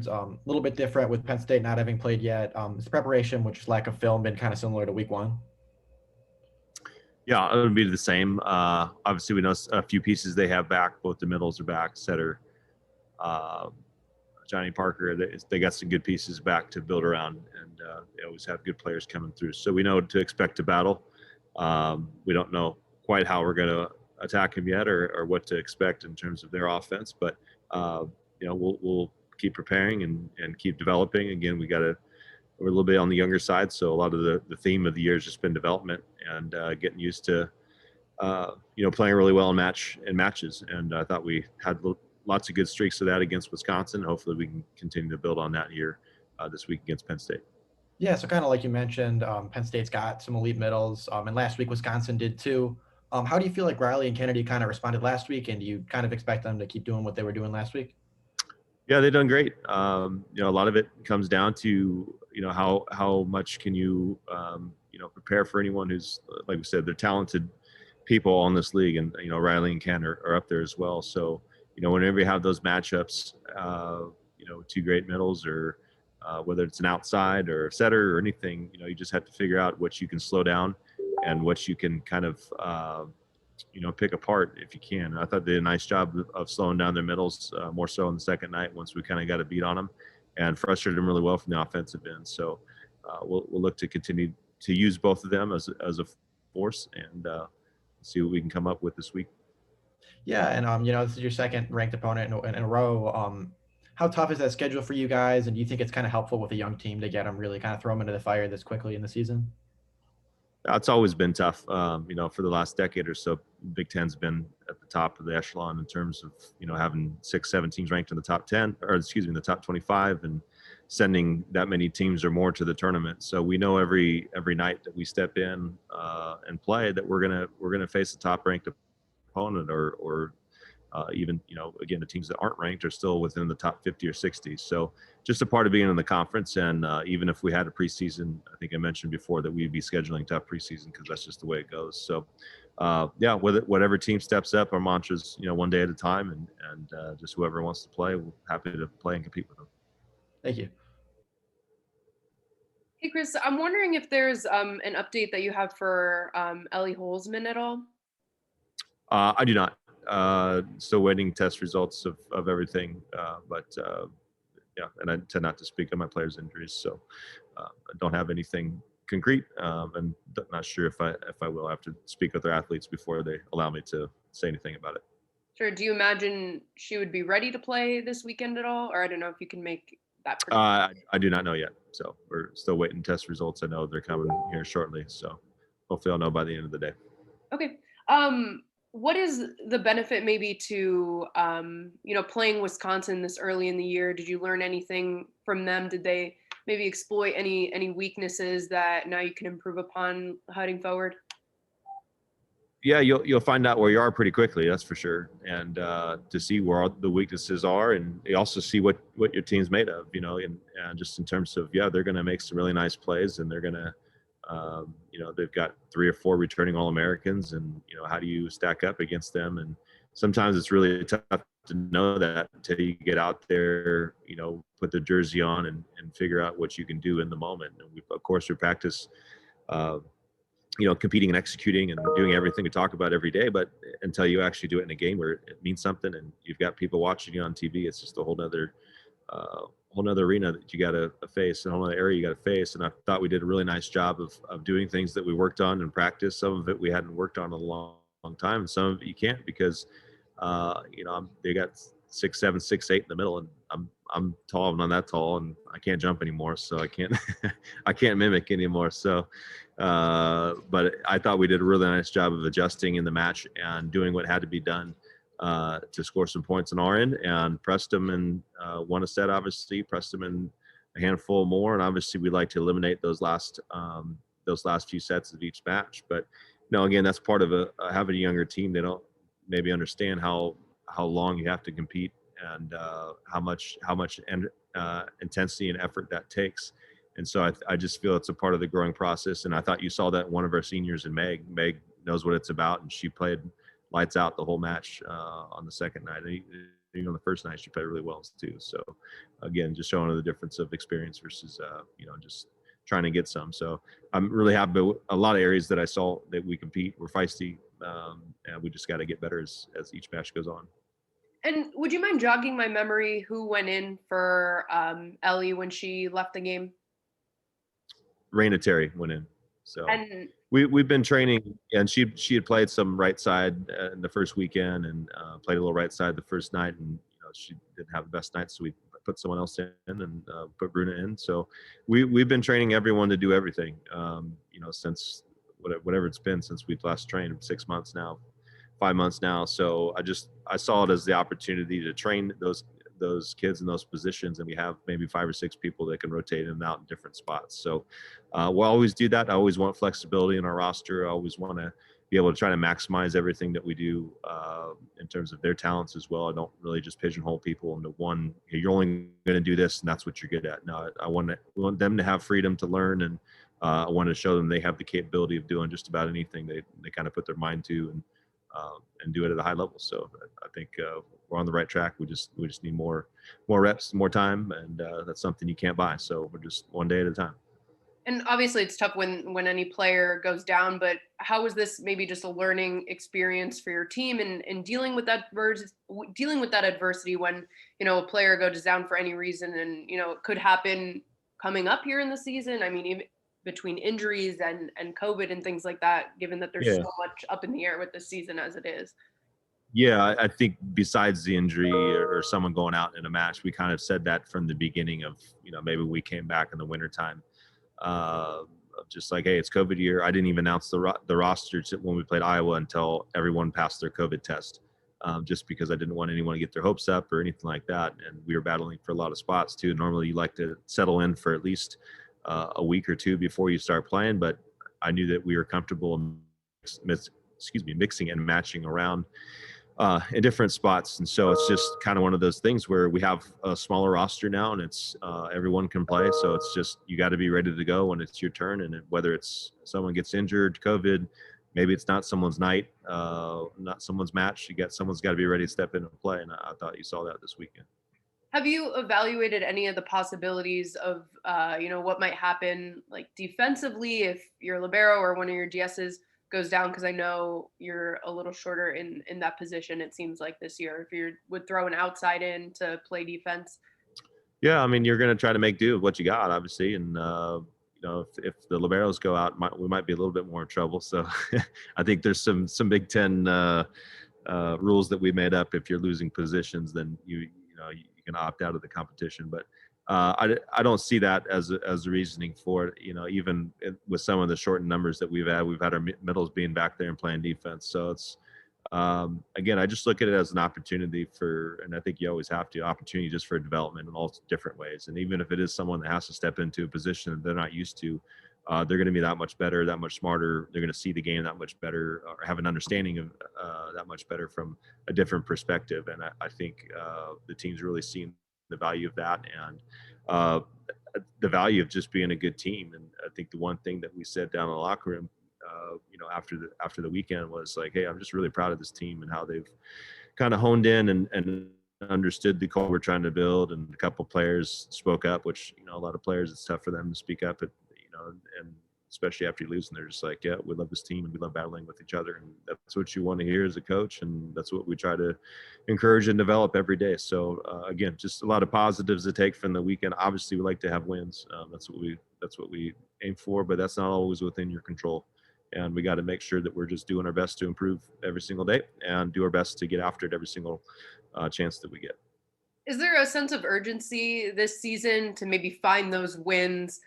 A little bit different with Penn State not having played yet. Is preparation, which lack of film, been kind of similar to week one? Yeah, it would be the same. Obviously, we know a few pieces they have back. Both the middles are back. Setter, uh, Johnny Parker, they got some good pieces back to build around, and they always have good players coming through. So we know to expect a battle. We don't know quite how we're going to attack them yet, or what to expect in terms of their offense. But we'll keep preparing and keep developing. Again, we're a little bit on the younger side, so a lot of the theme of the year has just been development and getting used to playing really well in matches. And I thought we had lots of good streaks of that against Wisconsin. Hopefully, we can continue to build on that here this week against Penn State. Yeah, so kind of like you mentioned, Penn State's got some elite middles, and last week Wisconsin did too. How do you feel like Riley and Kennedy kind of responded last week, and do you kind of expect them to keep doing what they were doing last week? Yeah, they've done great. A lot of it comes down to how much can you prepare for anyone who's, like we said, they're talented people on this league, and Riley and Ken are up there as well. So whenever you have those matchups, two great middles, or whether it's an outside or a setter or anything, you just have to figure out what you can slow down and what you can kind of pick apart if you can. I thought they did a nice job of slowing down their middles, more so on the second night once we kind of got a beat on them, and frustrated them really well from the offensive end. So we'll look to continue to use both of them as a force, and see what we can come up with this week. Yeah, and this is your second ranked opponent in a row. How tough is that schedule for you guys? And do you think it's kind of helpful with a young team to get them really kind of throw them into the fire this quickly in the season? It's always been tough, for the last decade or so. Big Ten's been at the top of the echelon in terms of, having 6-7 teams ranked in the top 10, or excuse me, the top 25, and sending that many teams or more to the tournament. So we know every night that we step in and play that we're gonna face a top ranked opponent, or even again, the teams that aren't ranked are still within the top 50 or 60. So just a part of being in the conference. And even if we had a preseason, I think I mentioned before that we'd be scheduling tough preseason because that's just the way it goes. So whatever team steps up, our mantra is one day at a time, and just whoever wants to play, we're happy to play and compete with them. Thank you. Hey, Chris, I'm wondering if there's an update that you have for Elly Holzman at all? I do not. Still waiting test results of everything, but and I tend not to speak on my players' injuries, so I don't have anything concrete, and not sure if I will have to speak with their athletes before they allow me to say anything about it. Sure. Do you imagine she would be ready to play this weekend at all, or I don't know if you can make that prediction? I do not know yet, so we're still waiting test results. I know they're coming here shortly, so hopefully I'll know by the end of the day. Okay. What is the benefit maybe to playing Wisconsin this early in the year? Did you learn anything from them? Did they maybe exploit any weaknesses that now you can improve upon heading forward? Yeah, you'll find out where you are pretty quickly, that's for sure, and to see where all the weaknesses are, and you also see what your team's made of, and just in terms of, they're going to make some really nice plays, and they're going to they've got 3 or 4 returning All-Americans, and how do you stack up against them? And sometimes it's really tough to know that until you get out there, put the jersey on and figure out what you can do in the moment. And we practice competing and executing and doing everything we talk about every day, but until you actually do it in a game where it means something and you've got people watching you on TV, it's just a whole nother arena that you got to face, a whole nother area you got to face. And I thought we did a really nice job of doing things that we worked on in practice. Some of it we hadn't worked on in a long time, and some of it you can't because they got 6'7", 6'8" in the middle, and I'm tall, I'm not that tall, and I can't jump anymore, so I can't I can't mimic anymore. So but I thought we did a really nice job of adjusting in the match and doing what had to be done to score some points on our end, and pressed them and won a set, obviously, pressed them in a handful more, and obviously we'd like to eliminate those last few sets of each match. But again, that's part of having a younger team. They don't maybe understand how long you have to compete, and how much intensity and effort that takes. And so I just feel it's a part of the growing process. And I thought you saw that one of our seniors in Meg knows what it's about, and she played lights out the whole match on the second night. And even on the first night, she played really well too. So again, just showing her the difference of experience versus, just trying to get some. So I'm really happy with a lot of areas that I saw that we compete. We're feisty, and we just got to get better as each match goes on. And would you mind jogging my memory who went in for Ellie when she left the game? Raina Terry went in. So And we've been training, and she had played some right side in the first weekend, and played a little right side the first night, and she didn't have the best night, so we put someone else in and put Bruna in. So we've been training everyone to do everything, since whatever it's been since we've last trained, 6 months now, 5 months now. So I saw it as the opportunity to train those kids in those positions, and we have maybe 5 or 6 people that can rotate in and out in different spots. So we'll always do that. I always want flexibility in our roster. I always want to be able to try to maximize everything that we do in terms of their talents as well. I don't really just pigeonhole people into one, you're only going to do this and that's what you're good at. No, I want them to have freedom to learn, and I want to show them they have the capability of doing just about anything they kind of put their mind to, and do it at a high level. So I think we're on the right track. We just need more reps, more time, and that's something you can't buy. So we're just one day at a time. and obviously it's tough when any player goes down, but how was this maybe just a learning experience for your team and dealing with that adversity when a player goes down for any reason, and it could happen coming up here in the season. I mean, even between injuries and COVID and things like that, given that there's Yeah. so much up in the air with this season as it is. Yeah, I think besides the injury or someone going out in a match, we kind of said that from the beginning of, maybe we came back in the wintertime. Of just like, hey, it's COVID year. I didn't even announce the roster when we played Iowa until everyone passed their COVID test, just because I didn't want anyone to get their hopes up or anything like that. And we were battling for a lot of spots too. Normally you like to settle in for at least a week or two before you start playing, but I knew that we were comfortable mixing and matching around in different spots. And so it's just kind of one of those things where we have a smaller roster now, and it's everyone can play. So it's just, you got to be ready to go when it's your turn. And whether it's someone gets injured, COVID, maybe it's not someone's night, not someone's match, someone's got to be ready to step in and play. And I thought you saw that this weekend. Have you evaluated any of the possibilities of, what might happen, like defensively, if your libero or one of your DSs goes down? Because I know you're a little shorter in that position. It seems like this year, if you would throw an outside in to play defense. Yeah, I mean, you're going to try to make do with what you got, obviously, and if the liberos go out, we might be a little bit more in trouble. So I think there's some Big Ten rules that we made up. If you're losing positions, then you can opt out of the competition. But I don't see that as a reasoning for it. Even with some of the shortened numbers that we've had our middles being back there and playing defense. So it's again, I just look at it as an opportunity and I think you always have to, opportunity just for development in all different ways. And even if it is someone that has to step into a position that they're not used to, they're going to be that much better, that much smarter. They're going to see the game that much better, or have an understanding of that much better from a different perspective. And I think the team's really seen the value of that, and the value of just being a good team. And I think the one thing that we said down in the locker room, after the weekend was like, hey, I'm just really proud of this team and how they've kind of honed in and understood the culture we're trying to build. And a couple players spoke up, which, a lot of players, it's tough for them to speak up, and especially after you lose, and they're just like, yeah, we love this team and we love battling with each other. And that's what you want to hear as a coach. And that's what we try to encourage and develop every day. So again, just a lot of positives to take from the weekend. Obviously we like to have wins. That's what we aim for, but that's not always within your control. And we got to make sure that we're just doing our best to improve every single day and do our best to get after it every single chance that we get. Is there a sense of urgency this season to maybe find those wins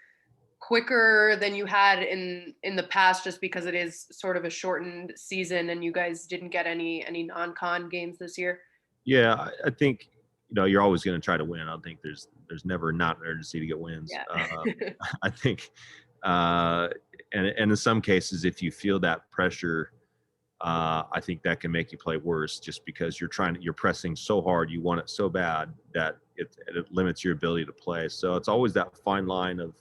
quicker than you had in the past, just because it is sort of a shortened season and you guys didn't get any non-con games this year? Yeah, I think you're always going to try to win. I don't think there's never not an urgency to get wins. Yeah. I think, and in some cases, if you feel that pressure, I think that can make you play worse, just because you're pressing so hard, you want it so bad that it limits your ability to play. So it's always that fine line of,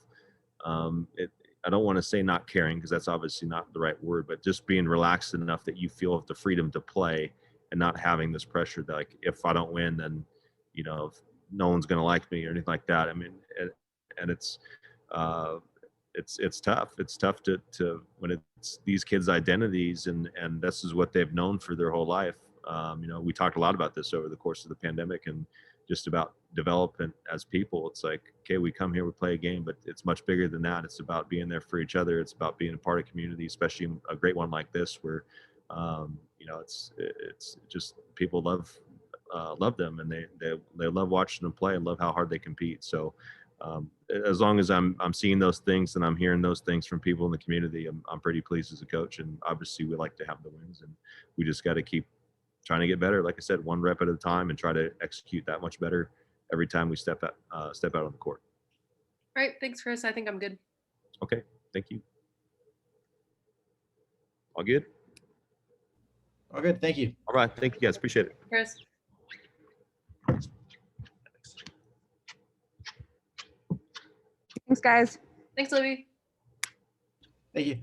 I don't want to say not caring, because that's obviously not the right word, but just being relaxed enough that you feel the freedom to play and not having this pressure that, like, if I don't win, then, you know, no one's going to like me or anything like that. I mean, and it's tough. It's tough to when it's these kids' identities, and this is what they've known for their whole life. You know, we talked a lot about this over the course of the pandemic, and just about development as people. It's like, okay, we come here, we play a game, but it's much bigger than that. It's about being there for each other. It's about being a part of community, especially a great one like this, where you know, it's just people love them, and they love watching them play and love how hard they compete. So as long as I'm seeing those things and I'm hearing those things from people in the community, I'm pretty pleased as a coach. And obviously we like to have the wins, and we just got to keep trying to get better. Like I said, one rep at a time, and try to execute that much better every time we step out on the court. All right, thanks, Chris. I think I'm good. Okay, thank you. All good? Oh, good. Thank you. All right, thank you guys. Appreciate it. Chris. Thanks, guys. Thanks, Libby. Thank you.